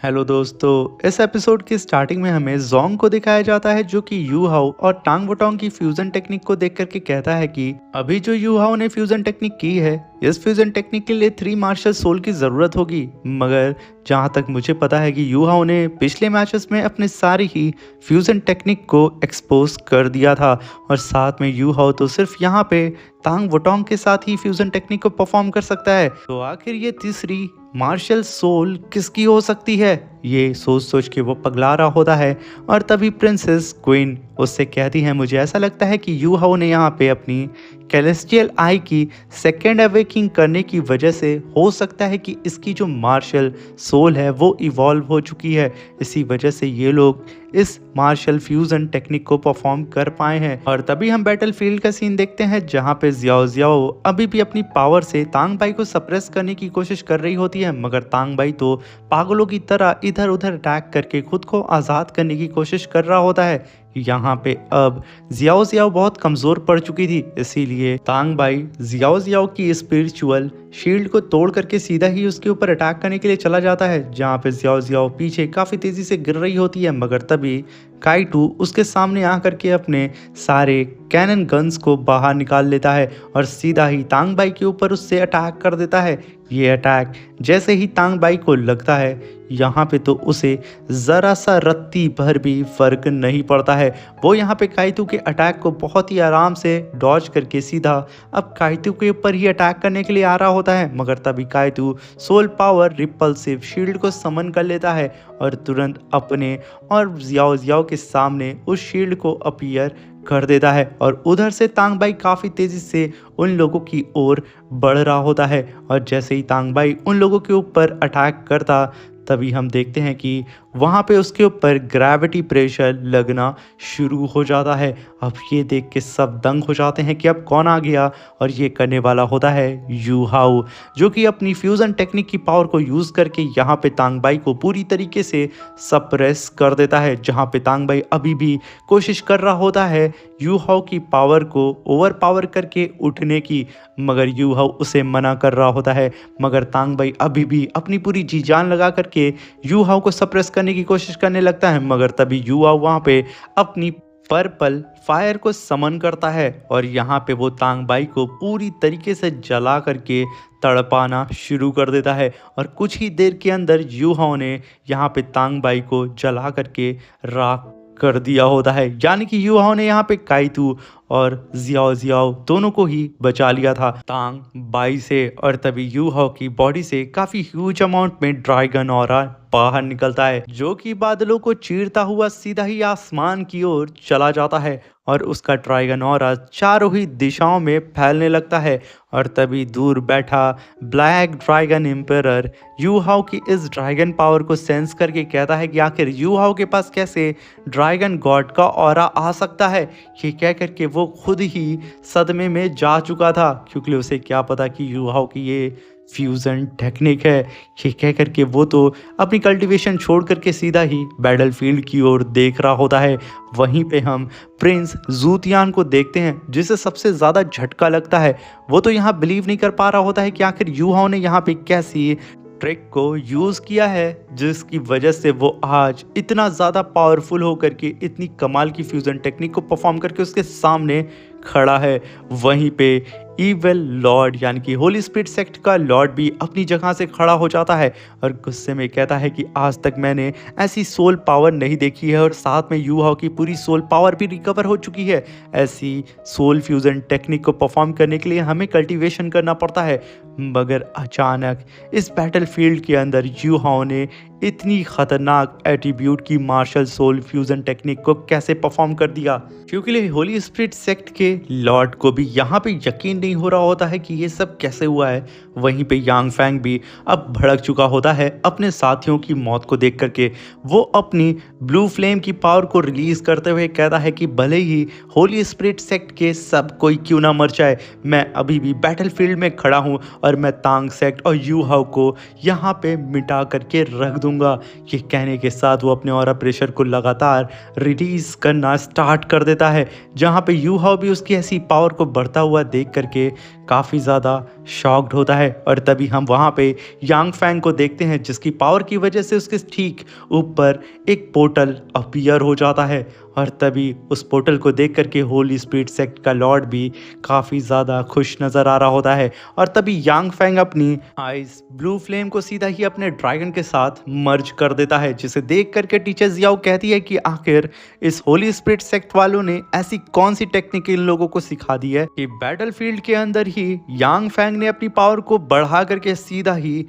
Hello दोस्तों, इस episode की स्टार्टिंग में हमें जोंग को दिखाया जाता है जो कि यू हाओ और टांग वोटोंग की फ्यूजन टेक्निक को देख करके कहता है कि अभी जो यू हाओ ने फ्यूजन टेक्निक की है, इस फ्यूजन टेक्निक के लिए 3 मार्शल सोल की जरूरत होगी। मगर जहां तक मुझे पता है कि यू हाओ ने पिछले मैचेस में अपने सारी ही फ्यूजन टेक्निक को एक्सपोज कर दिया था और साथ में यू हाओ तो सिर्फ यहाँ पे टांग वोटोंग के साथ ही फ्यूजन टेक्निक को परफॉर्म कर सकता है। तो आखिर ये तीसरी मार्शल सोल किसकी हो सकती है, ये सोच सोच के वो पगला रहा होता है। और तभी प्रिंसेस क्वीन उससे कहती है, मुझे ऐसा लगता है कि यू हाओ ने यहाँ पे अपनी कैलेस्टियल आई की सेकेंड अवेकिंग करने की वजह से हो सकता है कि इसकी जो मार्शल सोल है वो इवॉल्व हो चुकी है। इसी वजह से ये लोग इस मार्शल फ्यूजन टेक्निक को परफॉर्म कर पाए हैं। और तभी हम बैटलफील्ड का सीन देखते हैं जहाँ पे जियाओ जियाओ अभी भी अपनी पावर से तांग बाई को सप्रेस करने की कोशिश कर रही होती है, मगर तांग बाई तो पागलों की तरह इधर उधर अटैक करके खुद को आज़ाद करने की कोशिश कर रहा होता है। यहाँ पे अब जियाओ जियाओ बहुत कमज़ोर पड़ चुकी थी, इसीलिए तांग बाई जियाओ जियाओ की स्पिरिचुअल शील्ड को तोड़ करके सीधा ही उसके ऊपर अटैक करने के लिए चला जाता है, जहाँ पे जियाओ जियाओ पीछे काफ़ी तेज़ी से गिर रही होती है। मगर तभी काइटू उसके सामने आ करके अपने सारे कैनन गन्स को बाहर निकाल लेता है और सीधा ही तांग बाई के ऊपर उससे अटैक कर देता है। ये अटैक जैसे ही तांग बाई को लगता है, यहाँ पे तो उसे ज़रा सा रत्ती भर भी फर्क नहीं पड़ता है। वो यहाँ पे काइटू के अटैक को बहुत ही आराम से डॉज करके सीधा अब काइटू के ऊपर ही अटैक करने के लिए आ रहा होता है। मगर तभी काइटू सोल पावर रिपल्सिव शील्ड को समन कर लेता है और तुरंत अपने और जियाओ जियाओ के सामने उस शील्ड को अपीयर कर देता है। और उधर से तांग बाई काफ़ी तेज़ी से उन लोगों की ओर बढ़ रहा होता है और जैसे ही तांग बाई उन लोगों के ऊपर अटैक करता, तभी हम देखते हैं कि वहाँ पे उसके ऊपर ग्रेविटी प्रेशर लगना शुरू हो जाता है। अब ये देख के सब दंग हो जाते हैं कि अब कौन आ गया, और ये करने वाला होता है यू हाओ, जो कि अपनी फ्यूज़न टेक्निक की पावर को यूज़ करके यहाँ पे तांग बाई को पूरी तरीके से सप्रेस कर देता है। जहाँ पे तांग बाई अभी भी कोशिश कर रहा होता है यू हाओ की पावर को ओवर पावर करके उठने की, मगर यू हाओ उसे मना कर रहा होता है। मगर तांग बाई अभी भी अपनी पूरी जी जान लगा करके यू हाओ को सप्रेस करने की कोशिश करने लगता है। मगर तभी यू हाओ वहाँ पे अपनी पर्पल फायर को समन करता है और यहाँ पे वो तांग बाई को पूरी तरीके से जला करके तड़पाना शुरू कर देता है। और कुछ ही देर के अंदर यू हाओ ने यहाँ पे तांग बाई को जला करके राख कर दिया होता है, यानी कि यू हाओ ने यहाँ पे काइटू और जियाओ जियाओ दोनों को ही बचा लिया था तांग बाई से। और तभी यू हाओ की बॉडी से काफ़ी ह्यूज अमाउंट में ड्रैगन ऑरा बाहर निकलता है, जो कि बादलों को चीरता हुआ सीधा ही आसमान की ओर चला जाता है और उसका ड्रैगन ऑरा चारों ही दिशाओं में फैलने लगता है। और तभी दूर बैठा ब्लैक ड्रैगन एम्परर यू हाओ की इस ड्रैगन पावर को सेंस करके कहता है कि आखिर यू हाओ के पास कैसे ड्रैगन गॉड का ऑरा आ सकता है। ये कह करके वो खुद ही सदमे में जा चुका था, क्योंकि उसे क्या पता कि यू हाओ की ये फ्यूज़न टेक्निक है। ये कह करके वो तो अपनी कल्टीवेशन छोड़ करके सीधा ही बैटलफील्ड की ओर देख रहा होता है। वहीं पे हम प्रिंस जूतियान को देखते हैं, जिसे सबसे ज़्यादा झटका लगता है। वो तो यहाँ बिलीव नहीं कर पा रहा होता है कि आखिर यू हाओ ने यहाँ पे कैसी ट्रिक को यूज़ किया है, जिसकी वजह से वो आज इतना ज़्यादा पावरफुल होकर के इतनी कमाल की फ्यूज़न टेक्निक को परफॉर्म करके उसके सामने खड़ा है। वहीं पे ईविल लॉर्ड यानी कि होली स्पिरिट सेक्ट का लॉर्ड भी अपनी जगह से खड़ा हो जाता है और गुस्से में कहता है कि आज तक मैंने ऐसी सोल पावर नहीं देखी है, और साथ में यू हाओ की पूरी सोल पावर भी रिकवर हो चुकी है। ऐसी सोल फ्यूज़न टेक्निक को परफॉर्म करने के लिए हमें कल्टीवेशन करना पड़ता है। मगर अचानक इस बैटलफील्ड के अंदर यू हाओ ने इतनी खतरनाक एट्रीब्यूट की मार्शल सोल फ्यूज़न टेक्निक को कैसे परफॉर्म कर दिया, क्योंकि होली स्पिरिट सेक्ट के लॉर्ड को भी यहाँ पे यकीन नहीं हो रहा होता है कि ये सब कैसे हुआ है। वहीं पे यांग फैंग भी अब भड़क चुका होता है अपने साथियों की मौत को देख करके। वो अपनी ब्लू फ्लेम की पावर को रिलीज करते हुए कहता है कि भले ही होली स्पिरिट सेक्ट के सब कोई क्यों ना मर जाए, मैं अभी भी बैटलफील्ड में खड़ा हूँ और मैं तांग सेक्ट और यू हाओ को यहाँ पे मिटा करके रख दूंगा। ये कहने के साथ वो अपने ऑरा प्रेशर को लगातार रिलीज करना स्टार्ट कर देता है, जहाँ पे यू हाओ भी उसकी ऐसी पावर को बढ़ता हुआ देख करके काफ़ी ज़्यादा शॉक्ड होता है और तभी हम वहाँ पे यांग फैंग को देखते हैं जिसकी पावर की वजह से उसके ठीक ऊपर एक पोर्टल अपीयर हो जाता है। और तभी उस पोर्टल को देख करके होली स्पिरिट सेक्ट का लॉर्ड भी काफ़ी ज़्यादा खुश नज़र आ रहा होता है। और तभी यांग फैंग अपनी आइस ब्लू फ्लेम को सीधा ही अपने ड्रैगन के साथ मर्ज कर देता है, जिसे देख करके टीचर जियाओ कहती है कि आखिर इस होली स्पिरिट सेक्ट वालों ने ऐसी कौन सी टेक्निक इन लोगों को सिखा दी है कि बैटलफील्ड के अंदर ही यांग फैंग ने अपनी पावर को बढ़ा करके सीधा ही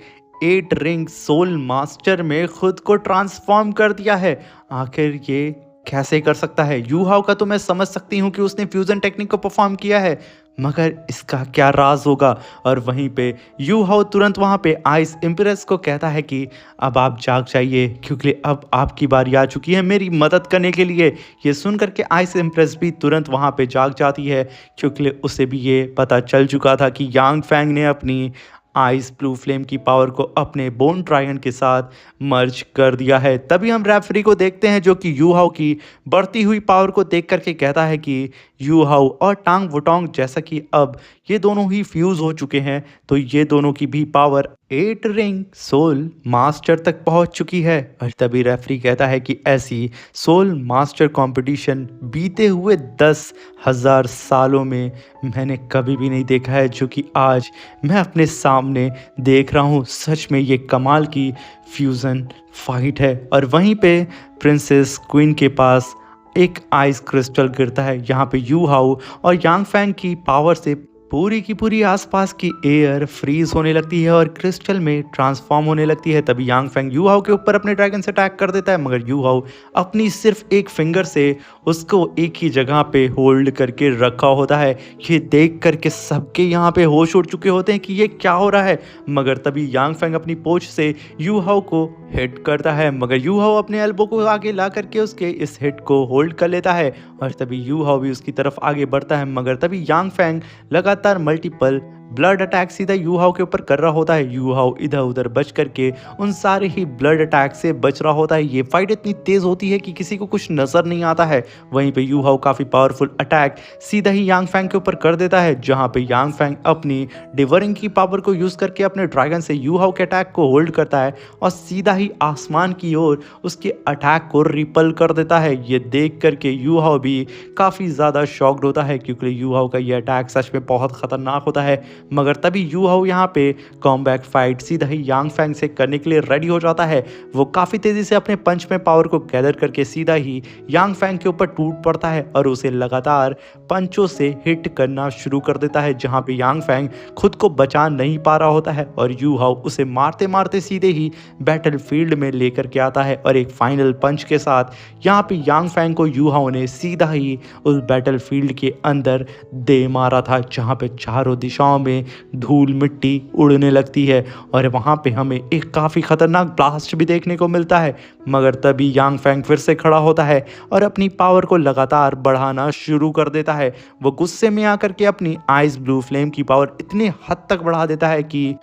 8 रिंग सोल मास्टर में खुद को ट्रांसफॉर्म कर दिया है। आखिर ये कैसे कर सकता है? यू हाउ का तो मैं समझ सकती हूँ कि उसने फ्यूजन टेक्निक को परफॉर्म किया है, मगर इसका क्या राज होगा? और वहीं पे यू हाउ तुरंत वहाँ पे आइस इम्प्रेस को कहता है कि अब आप जाग जाइए क्योंकि अब आपकी बारी आ चुकी है मेरी मदद करने के लिए। ये सुन करके आइस इम्प्रेस भी तुरंत वहाँ पे जाग जाती है क्योंकि उसे भी ये पता चल चुका था कि यांग फैंग ने अपनी आइस ब्लू फ्लेम की पावर को अपने बोन ड्रैगन के साथ मर्ज कर दिया है। तभी हम रेफरी को देखते हैं जो कि यू हाउ की बढ़ती हुई पावर को देख करके कहता है कि यू हाउ और टांग वुटोंग जैसा कि अब ये दोनों ही फ्यूज हो चुके हैं तो ये दोनों की भी पावर 8 रिंग सोल मास्टर तक पहुंच चुकी है। और तभी रेफरी कहता है कि ऐसी सोल मास्टर कंपटीशन बीते हुए 10,000 सालों में मैंने कभी भी नहीं देखा है, जो कि आज मैं अपने सामने देख रहा हूँ। सच में ये कमाल की फ्यूज़न फाइट है। और वहीं पे प्रिंसेस क्वीन के पास एक आइस क्रिस्टल गिरता है। यहाँ पे यू हाउ और यांग फैंग की पावर से पूरी की पूरी आसपास की एयर फ्रीज होने लगती है और क्रिस्टल में ट्रांसफॉर्म होने लगती है। तभी यांग फैंग यू हाउ के ऊपर अपने ड्रैगन से अटैक कर देता है, मगर यू हाउ अपनी सिर्फ एक फिंगर से उसको एक ही जगह पे होल्ड करके रखा होता है। ये देख करके सबके यहाँ पे होश उड़ चुके होते हैं कि ये क्या हो रहा है, मगर तभी यांग फैंग अपनी पोंछ से यू हाउ को हिट करता है, मगर यू हाउ अपने एल्बो को आगे ला करके उसके इस हिट को होल्ड कर लेता है। और तभी यू हाउ भी उसकी तरफ आगे बढ़ता है, मगर तभी यांग फैंग लगातार मल्टीपल ब्लड अटैक सीधा यू हाउ के ऊपर कर रहा होता है। यू हाउ इधर उधर बच करके उन सारे ही ब्लड अटैक से बच रहा होता है। ये फाइट इतनी तेज होती है कि किसी को कुछ नजर नहीं आता है। वहीं पे यू हाउ काफी पावरफुल अटैक सीधा ही यांग फैंग के ऊपर कर देता है, जहां पे यांग फैंग अपनी डिवरिंग की पावर को यूज करके अपने ड्रैगन से यू हाउ के अटैक को होल्ड करता है और सीधा ही आसमान की ओर उसके अटैक को रिपल कर देता है। ये देख करके यू हाउ भी काफी ज्यादा शॉक्ड होता है क्योंकि यू हाउ का ये अटैक सच में बहुत खतरनाक होता है। मगर तभी यू हाउ यहाँ पे कॉम्बैक फाइट सीधा ही यांग फैंग से करने के लिए रेडी हो जाता है। वो काफ़ी तेज़ी से अपने पंच में पावर को गैदर करके सीधा ही यांग फैंग के ऊपर टूट पड़ता है और उसे लगातार पंचों से हिट करना शुरू कर देता है, जहाँ पे यांग फैंग खुद को बचा नहीं पा रहा होता है और यू हाउ उसे मारते मारते सीधे ही बैटल फील्ड में लेकर के आता है। और एक फाइनल पंच के साथ यहाँ पे यांग फैंग को यू हाउ ने सीधा ही उस बैटल फील्ड के अंदर दे मारा था, जहाँ पे चारों दिशाओं में धूल मिट्टी उड़ने लगती है और वहाँ पे हमें एक काफ़ी खतरनाक ब्लास्ट भी देखने को मिलता है। मगर तभी यांग फैंग फिर से खड़ा होता है और अपनी पावर को लगातार बढ़ाना शुरू कर देता है। वो गुस्से में आकर के अपनी आइस ब्लू फ्लेम की पावर इतनी हद तक बढ़ा देता है कि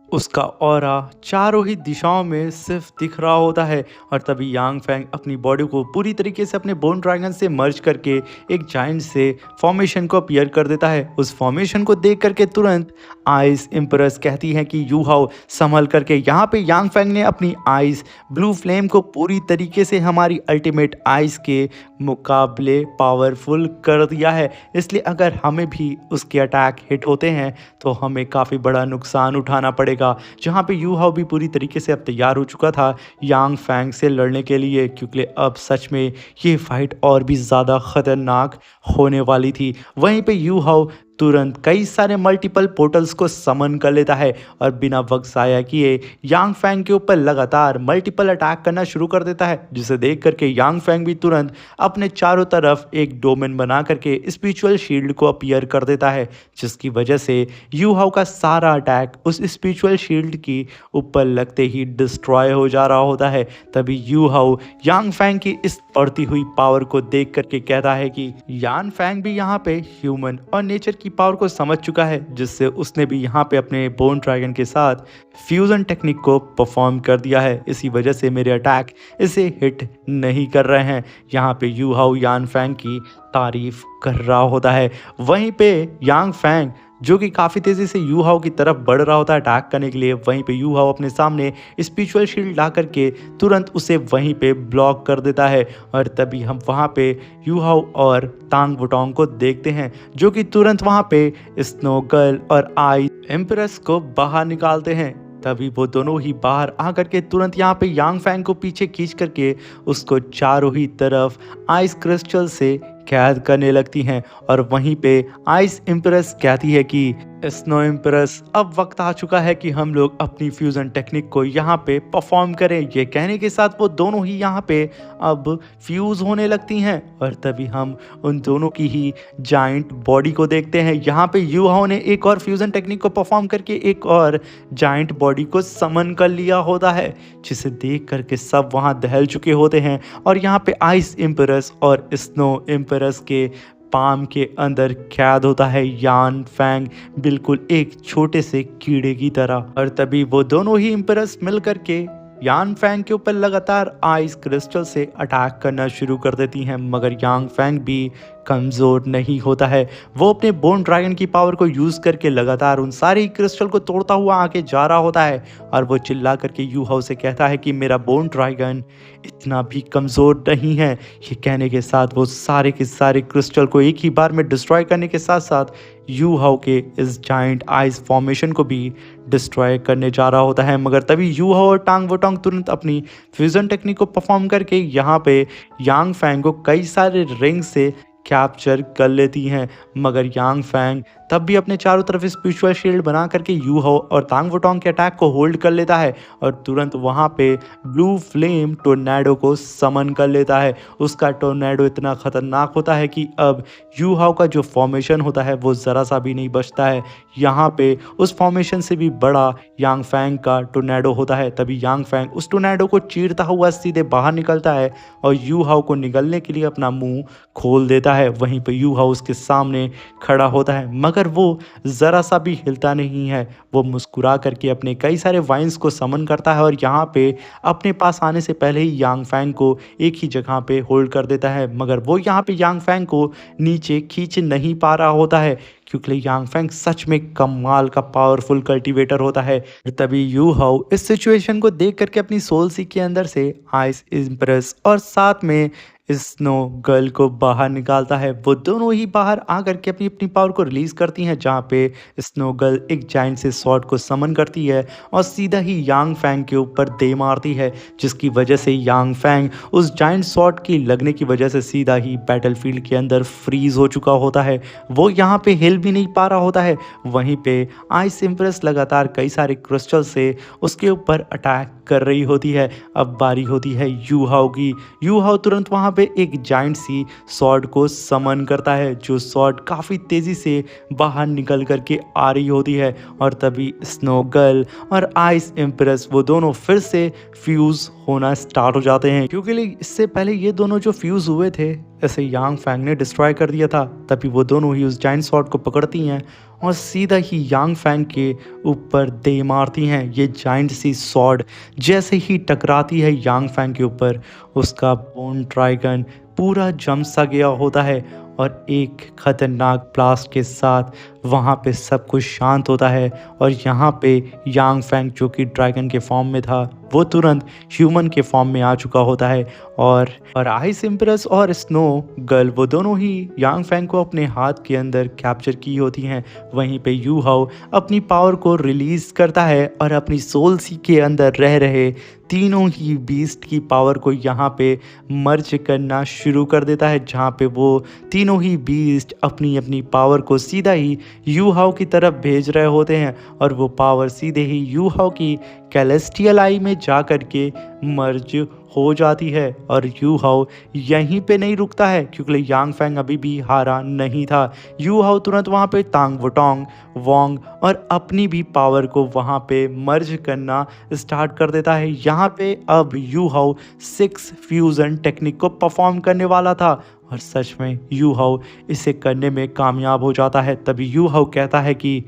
उसका ऑरा चारों ही दिशाओं में सिर्फ दिख रहा होता है। और तभी यांग फैंग अपनी बॉडी को पूरी तरीके से अपने बोन ड्रैगन से मर्ज करके एक जाइंट से फॉर्मेशन को अपीयर कर देता है। उस फॉर्मेशन को देख करके तुरंत आइस इम्प्रेस कहती है कि यू हाउ संभल करके। यहाँ पे यांग फैंग ने अपनी आइस ब्लू फ्लेम को पूरी तरीके से हमारी अल्टीमेट आइस के मुकाबले पावरफुल कर दिया है, इसलिए अगर हमें भी उसके अटैक हिट होते हैं तो हमें काफ़ी बड़ा नुकसान उठाना पड़ेगा। जहाँ पे यू हाउ भी पूरी तरीके से अब तैयार हो चुका था यांग फैंग से लड़ने के लिए, क्योंकि अब सच में ये फाइट और भी ज़्यादा खतरनाक होने वाली थी। वहीं पे यू हाउ तुरंत कई सारे मल्टीपल पोर्टल्स को समन कर लेता है और बिना वक्त ज़ाया किए यांग फैंग के ऊपर लगातार मल्टीपल अटैक करना शुरू कर देता है, जिसे देख करके यांग फैंग भी तुरंत अपने चारों तरफ एक डोमेन बना करके स्पिरिचुअल शील्ड को अपीयर कर देता है, जिसकी वजह से यू हाउ का सारा अटैक उस स्पिरिचुअल शील्ड की ऊपर लगते ही डिस्ट्रॉय हो जा रहा होता है। तभी यू हाउ यांग फैंग की इस बढ़ती हुई पावर को देख करके कहता है कि यान फैंग भी यहाँ पे ह्यूमन और नेचर की पावर को समझ चुका है, जिससे उसने भी यहाँ पे अपने बोन ड्रैगन के साथ फ्यूजन टेक्निक को परफॉर्म कर दिया है। इसी वजह से मेरे अटैक इसे हिट नहीं कर रहे हैं। यहाँ पे यू हाउ यान फैंग की तारीफ कर रहा होता है। वहीं पे यांग फैंग जो कि काफ़ी तेज़ी से यू हाओ की तरफ बढ़ रहा होता है अटैक करने के लिए। वहीं पे यू हाओ अपने सामने स्पिरिचुअल शील्ड ला करके तुरंत उसे वहीं पे ब्लॉक कर देता है और तभी हम वहाँ पे यू हाओ और तांग वुटोंग को देखते हैं जो कि तुरंत वहाँ पे स्नो गर्ल और आई एम्प्रेस को बाहर निकालते हैं। तभी वो दोनों ही बाहर आ करके तुरंत यहाँ पे यांग फैंग को पीछे खींच करके उसको चारों ही तरफ आइस क्रिस्टल से कैद करने लगती हैं और वहीं पे आइस इम्प्रेस कहती है कि स्नो इम्प्रेस अब वक्त आ चुका है कि हम लोग अपनी फ्यूजन टेक्निक को यहाँ पे परफॉर्म करें। ये कहने के साथ वो दोनों ही यहाँ पे अब फ्यूज होने लगती हैं और तभी हम उन दोनों की ही जाइंट बॉडी को देखते हैं। यहाँ पे यू हाओ ने एक और फ्यूजन टेक्निक को परफॉर्म करके एक और जाइंट बॉडी को समन कर लिया होता है जिसे देख करके सब वहाँ दहल चुके होते हैं और यहाँ पे आइस इम्प्रेस और स्नो इम्प्रेस के पाम के अंदर कैद होता है यान फैंग बिल्कुल एक छोटे से कीड़े की तरह। और तभी वो दोनों ही इम्प्रेस मिल करके यान फैंग के ऊपर लगातार आइस क्रिस्टल से अटैक करना शुरू कर देती हैं मगर यांग फैंग भी कमज़ोर नहीं होता है। वो अपने बोन ड्रैगन की पावर को यूज़ करके लगातार उन सारे क्रिस्टल को तोड़ता हुआ आगे जा रहा होता है और वो चिल्ला करके यू हाओ से कहता है कि मेरा बोन ड्रैगन इतना भी कमज़ोर नहीं है। ये कहने के साथ वो सारे के सारे क्रिस्टल को एक ही बार में डिस्ट्रॉय करने के साथ साथ यू हाओ के इस जाइंट आइस फॉर्मेशन को भी डिस्ट्रॉय करने जा रहा होता है मगर तभी यू हाओ और टांग वोटोंग तुरंत अपनी फ्यूजन टेक्निक को परफॉर्म करके यहाँ पे यांग फैंग को कई सारे रिंग से कैप्चर कर लेती हैं मगर यांग फैंग तब भी अपने चारों तरफ स्पिरिचुअल शील्ड बना करके यू हाओ और तांग वोटोंग के अटैक को होल्ड कर लेता है और तुरंत वहाँ पे ब्लू फ्लेम टोर्नेडो को समन कर लेता है। उसका टोर्नेडो इतना खतरनाक होता है कि अब यू हाओ का जो फॉर्मेशन होता है वो ज़रा सा भी नहीं बचता है। यहाँ पे उस फॉर्मेशन से भी बड़ा यांग फैंग का टोर्नेडो होता है। तभी यांग फैंग उस टोर्नेडो को चीरता हुआ सीधे बाहर निकलता है और यू हाओ को निगलने के लिए अपना मुंह खोल देता है। वहीं पे यू हाओ उसके सामने खड़ा होता है मगर वो ज़रा सा भी हिलता नहीं है। वो मुस्कुरा करके अपने कई सारे वाइन्स को समन करता है और यहाँ पे अपने पास आने से पहले ही यांग फैंग को एक ही जगह पे होल्ड कर देता है मगर वो यहाँ पे यांग फैंग को नीचे खींच नहीं पा रहा होता है क्योंकि यांग फैंग सच में कमाल का पावरफुल कल्टीवेटर होता है। तभी यू हाओ इस सिचुएशन को देख करके अपनी सोल सी के अंदर से आइस इम्प्रेस और साथ में स्नो गर्ल को बाहर निकालता है। वो दोनों ही बाहर आ करके अपनी अपनी पावर को रिलीज करती हैं जहाँ पे स्नो गर्ल एक जाइंट से स्वॉर्ड को समन करती है और सीधा ही यांग फैंग के ऊपर दे मारती है जिसकी वजह से यांग फैंग उस जाइंट स्वॉर्ड की लगने की वजह से सीधा ही बैटलफील्ड के अंदर फ्रीज हो चुका होता है। वो यहाँ पे हिल भी नहीं पा रहा होता है। वहीं पे आइस इम्प्रेस लगातार कई सारे क्रिस्टल से उसके ऊपर अटैक कर रही होती है। अब बारी होती है यू हाओ की। यू हाओ तुरंत वहाँ पे एक जाइंट सी स्वॉर्ड को समन करता है जो स्वॉर्ड काफ़ी तेज़ी से बाहर निकल करके आ रही होती है और तभी स्नो गर्ल और आइस इम्प्रेस वो दोनों फिर से फ्यूज़ होना स्टार्ट हो जाते हैं क्योंकि इससे पहले ये दोनों जो फ्यूज़ हुए थे ऐसे यांग फैंग ने डिस्ट्रॉय कर दिया था। तभी वो दोनों ही उस जाइंट स्वॉर्ड को पकड़ती हैं और सीधा ही यांग फैंग के ऊपर दे मारती हैं। ये जाइंट सी स्वॉर्ड जैसे ही टकराती है यांग फैंग के ऊपर उसका बोन ड्रैगन पूरा जम सा गया होता है और एक खतरनाक ब्लास्ट के साथ वहाँ पे सब कुछ शांत होता है और यहाँ पे यांग फैंग जो कि ड्रैगन के फॉर्म में था वो तुरंत ह्यूमन के फॉर्म में आ चुका होता है और आइस इम्प्रेस और स्नो गर्ल वो दोनों ही यांग फैंग को अपने हाथ के अंदर कैप्चर की होती हैं। वहीं पे यू हाओ अपनी पावर को रिलीज करता है और अपनी सोल सी के अंदर रह रहे तीनों ही बीस्ट की पावर को यहाँ पे मर्ज करना शुरू कर देता है जहाँ पे वो तीनों ही बीस्ट अपनी अपनी पावर को सीधा ही यू हाओ की तरफ भेज रहे होते हैं और वो पावर सीधे ही यू हाओ की कैलेस्टियल आई में जा कर के मर्ज हो जाती है। और यू हाओ यहीं पे नहीं रुकता है क्योंकि यांग फैंग अभी भी हारा नहीं था। यू हाओ तुरंत वहाँ पे तांग वोटोंग वोंग और अपनी भी पावर को वहाँ पे मर्ज करना स्टार्ट कर देता है। यहाँ पे अब यू हाओ 6 फ्यूज़न टेक्निक को परफॉर्म करने वाला था और सच में यू हाओ इसे करने में कामयाब हो जाता है। तभी यू हाओ कहता है कि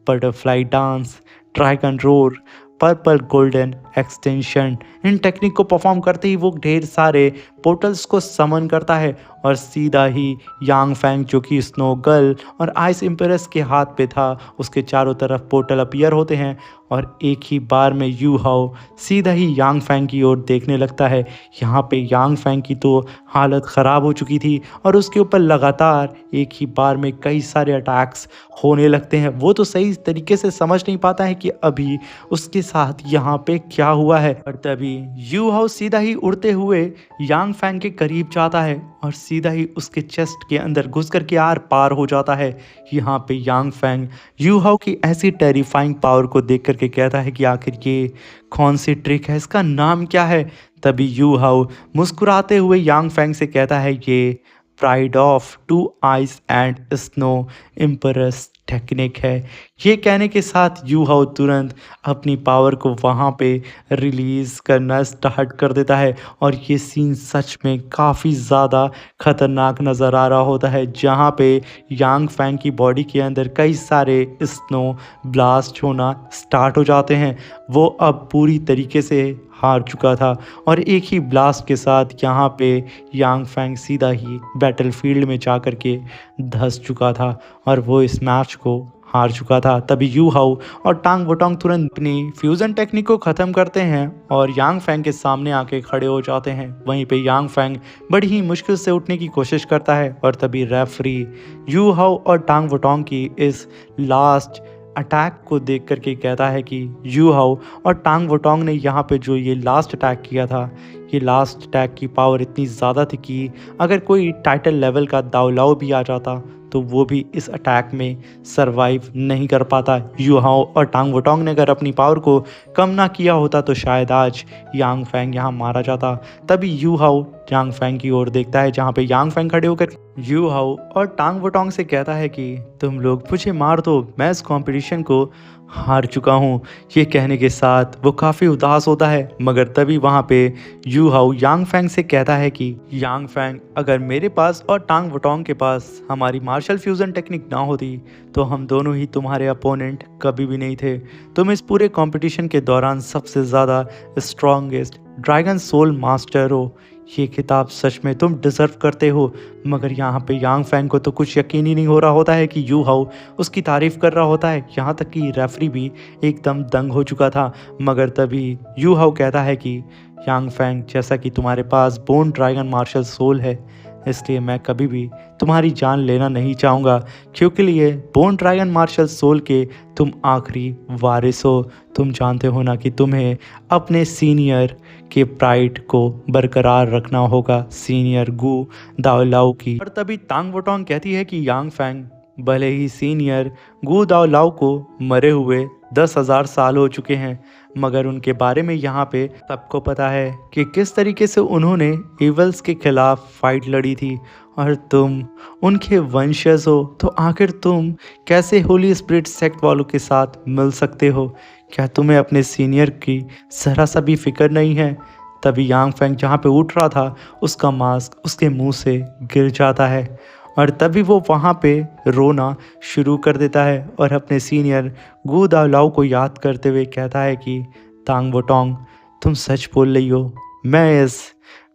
butterfly dance, dragon roar, purple golden extension in technique को परफॉर्म करते ही वो ढेर सारे पोर्टल्स को समन करता है और सीधा ही यांग फैंग जो कि स्नो गर्ल और आइस एम्प्रेस के हाथ पे था, उसके चारों तरफ पोर्टल अपीयर होते हैं और एक ही बार में यू हाओ सीधा ही यांग फैंग की ओर देखने लगता है। यहाँ पे यांग फैंग की तो हालत ख़राब हो चुकी थी और उसके ऊपर लगातार एक ही बार में कई सारे अटैक्स होने लगते हैं। वो तो सही तरीके से समझ नहीं पाता है कि अभी उसके साथ यहाँ पे क्या हुआ है। और तभी यू हाओ सीधा ही उड़ते हुए यांग फैंग के करीब जाता है और सीधा ही उसके चेस्ट के अंदर घुस कर के आर पार हो जाता है। यहाँ पे यांग फैंग यू हाओ की ऐसी टेरिफाइंग पावर को देख करके कहता है कि आखिर ये कौन सी ट्रिक है, इसका नाम क्या है। तभी यू हाओ मुस्कुराते हुए यांग फैंग से कहता है ये pride of two ice and snow emperors technique है। ये कहने के साथ यू हाओ तुरंत अपनी पावर को वहाँ पे रिलीज़ करना स्टार्ट कर देता है और ये सीन सच में काफ़ी ज़्यादा खतरनाक नज़र आ रहा होता है, जहाँ पे यांग फैंग की बॉडी के अंदर कई सारे स्नो ब्लास्ट होना स्टार्ट हो जाते हैं। वो अब पूरी तरीके से हार चुका था और एक ही ब्लास्ट के साथ यहाँ पे यांग फैंग सीधा ही बैटलफील्ड में जा कर के धंस चुका था और वो इस मैच को हार चुका था। तभी यू हाओ और टांग वोटोंग तुरंत अपनी फ्यूज़न टेक्निक को ख़त्म करते हैं और यांग फैंग के सामने आके खड़े हो जाते हैं। वहीं पे यांग फैंग बड़ी ही मुश्किल से उठने की कोशिश करता है और तभी रेफरी यू हाओ और टांग वोटोंग की इस लास्ट अटैक को देख करके कहता है कि यू हाओ और टांग वोटोंग ने यहाँ पे जो ये लास्ट अटैक किया था, ये लास्ट अटैक की पावर इतनी ज़्यादा थी कि अगर कोई टाइटल लेवल का दावलाओ भी आ जाता तो वो भी इस अटैक में सरवाइव नहीं कर पाता। यू हाओ और टांग वोटोंग ने अगर अपनी पावर को कम ना किया होता तो शायद आज यांग फैंग यहाँ मारा जाता। तभी यू हाओ यांग फैंग की ओर देखता है, जहाँ पे यांग फैंग खड़े होकर यू हाओ और टांग वोटोंग से कहता है कि तुम लोग मुझे मार दो, मैं इस कॉम्पिटिशन को हार चुका हूँ। ये कहने के साथ वो काफ़ी उदास होता है, मगर तभी वहाँ पे यू हाओ यांग फैंग से कहता है कि यांग फैंग, अगर मेरे पास और टांग वोटोंग के पास हमारी मार्शल फ्यूज़न टेक्निक ना होती तो हम दोनों ही तुम्हारे अपोनेंट कभी भी नहीं थे। तुम इस पूरे कंपटीशन के दौरान सबसे ज़्यादा स्ट्रॉन्गेस्ट ड्रैगन सोल मास्टर हो। ये खिताब सच में तुम डिज़र्व करते हो। मगर यहाँ पे यांग फैंग को तो कुछ यकीन ही नहीं हो रहा होता है कि यू हाओ उसकी तारीफ़ कर रहा होता है। यहाँ तक कि रेफरी भी एकदम दंग हो चुका था। मगर तभी यू हाओ कहता है कि यांग फैंग, जैसा कि तुम्हारे पास बोन ड्रैगन मार्शल सोल है, इसलिए मैं कभी भी तुम्हारी जान लेना नहीं चाहूँगा, क्योंकि लिए बोन ड्रैगन मार्शल सोल के तुम आखिरी वारिस हो। तुम जानते हो ना कि तुम्हें अपने सीनियर के प्राइड को बरकरार रखना होगा, सीनियर गू दाओलाओ की। और तभी टांग वोटोंग कहती है कि यांग फैंग, भले ही सीनियर गू दाओलाओ को मरे हुए 10,000 साल हो चुके हैं, मगर उनके बारे में यहाँ पे सबको पता है कि किस तरीके से उन्होंने इवल्स के खिलाफ फाइट लड़ी थी। और तुम उनके वंशज हो, तो आखिर तुम कैसे होली स्पिरिट सेक्ट वालों के साथ मिल सकते हो? क्या तुम्हें अपने सीनियर की ज़रा सा भी फिक्र नहीं है? तभी यांग फैंग जहाँ पे उठ रहा था, उसका मास्क उसके मुंह से गिर जाता है और तभी वो वहाँ पे रोना शुरू कर देता है और अपने सीनियर गू दाओलाओ को याद करते हुए कहता है कि टांग वोटोंग, तुम सच बोल रही हो, मैं इस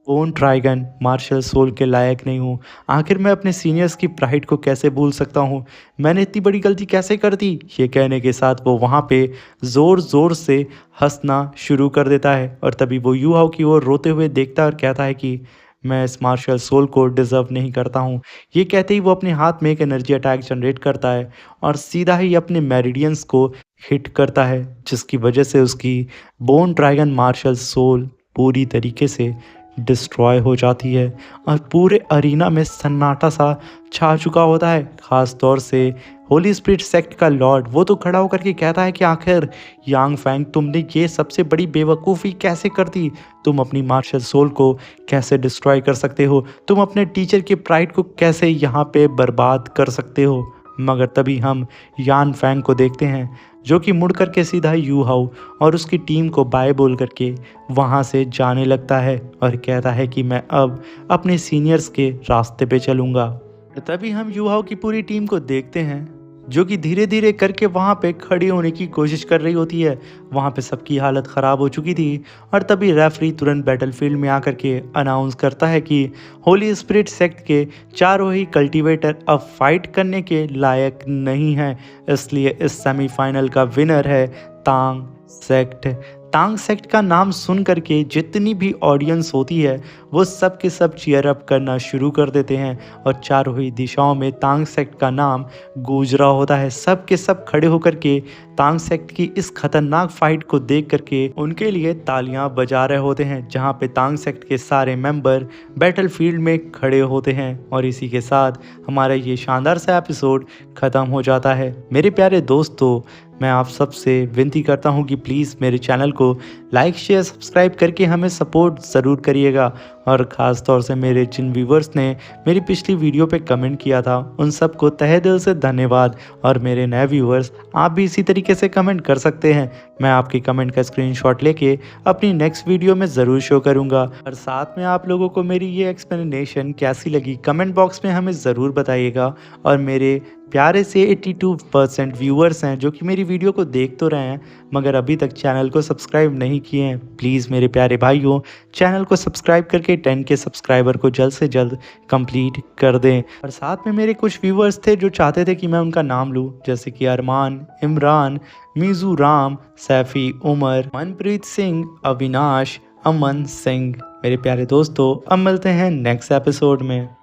बोन ड्रैगन मार्शल सोल के लायक नहीं हूँ। आखिर मैं अपने सीनियर्स की प्राइड को कैसे भूल सकता हूँ? मैंने इतनी बड़ी गलती कैसे कर दी? ये कहने के साथ वो वहाँ पे ज़ोर ज़ोर से हंसना शुरू कर देता है और तभी वो यू हाओ की ओर रोते हुए देखता है और कहता है कि मैं इस मार्शल सोल को डिज़र्व नहीं करता हूँ। ये कहते ही वो अपने हाथ में एक एनर्जी अटैक जनरेट करता है और सीधा ही अपने मेरिडियंस को हिट करता है, जिसकी वजह से उसकी बोन ड्रैगन मार्शल सोल पूरी तरीके से डिस्ट्रॉय हो जाती है और पूरे अरीना में सन्नाटा सा छा चुका होता है। ख़ास तौर से होली स्पिरिट सेक्ट का लॉर्ड, वो तो खड़ा होकर के कहता है कि आखिर यांग फैंग, तुमने ये सबसे बड़ी बेवकूफ़ी कैसे कर दी? तुम अपनी मार्शल सोल को कैसे डिस्ट्रॉय कर सकते हो? तुम अपने टीचर के प्राइड को कैसे यहाँ पे बर्बाद कर सकते हो? मगर तभी हम यान फैंग को देखते हैं, जो कि मुड़ करके सीधा यू हाओ और उसकी टीम को बाय बोल करके वहाँ से जाने लगता है और कहता है कि मैं अब अपने सीनियर्स के रास्ते पे चलूँगा। तभी हम यू हाओ की पूरी टीम को देखते हैं, जो कि धीरे धीरे करके वहाँ पे खड़ी होने की कोशिश कर रही होती है। वहाँ पे सबकी हालत ख़राब हो चुकी थी और तभी रेफरी तुरंत बैटलफील्ड में आकर के अनाउंस करता है कि होली स्पिरिट सेक्ट के चारों ही कल्टीवेटर अब फाइट करने के लायक नहीं हैं, इसलिए इस सेमीफाइनल का विनर है तांग सेक्ट। तांग सेक्ट का नाम सुन करके जितनी भी ऑडियंस होती है वो सब के सब चीयर अप करना शुरू कर देते हैं और चारों ही दिशाओं में तांग सेक्ट का नाम गूंज रहा होता है। सब के सब खड़े होकर के तांग सेक्ट की इस खतरनाक फाइट को देख करके उनके लिए तालियां बजा रहे होते हैं, जहां पे तांग सेक्ट के सारे मेंबर बैटलफील्ड में खड़े होते हैं। और इसी के साथ हमारा ये शानदार सा एपिसोड ख़त्म हो जाता है। मेरे प्यारे दोस्तों, मैं आप सबसे विनती करता हूं कि प्लीज़ मेरे चैनल को लाइक शेयर सब्सक्राइब करके हमें सपोर्ट ज़रूर करिएगा। और ख़ास तौर से मेरे जिन व्यूवर्स ने मेरी पिछली वीडियो पे कमेंट किया था उन सबको तहे दिल से धन्यवाद। और मेरे नए व्यूवर्स, आप भी इसी तरीके से कमेंट कर सकते हैं। मैं आपके कमेंट का स्क्रीनशॉट लेके अपनी नेक्स्ट वीडियो में ज़रूर शो करूँगा। और साथ में आप लोगों को मेरी ये एक्सप्लेनेशन कैसी लगी कमेंट बॉक्स में हमें ज़रूर बताइएगा। और मेरे प्यारे से 82% व्यूअर्स हैं जो कि मेरी वीडियो को देख तो रहे हैं मगर अभी तक चैनल को सब्सक्राइब नहीं किए हैं, प्लीज़ मेरे प्यारे भाइयों चैनल को सब्सक्राइब करके 10 के सब्सक्राइबर को जल्द से जल्द कंप्लीट कर दें। और साथ में मेरे कुछ व्यूअर्स थे जो चाहते थे कि मैं उनका नाम लूँ, जैसे कि अरमान, इमरान, मीज़ू राम, सैफ़ी उमर, मनप्रीत सिंह, अविनाश, अमन सिंह। मेरे प्यारे दोस्तों, अब मिलते हैं नेक्स्ट एपिसोड में।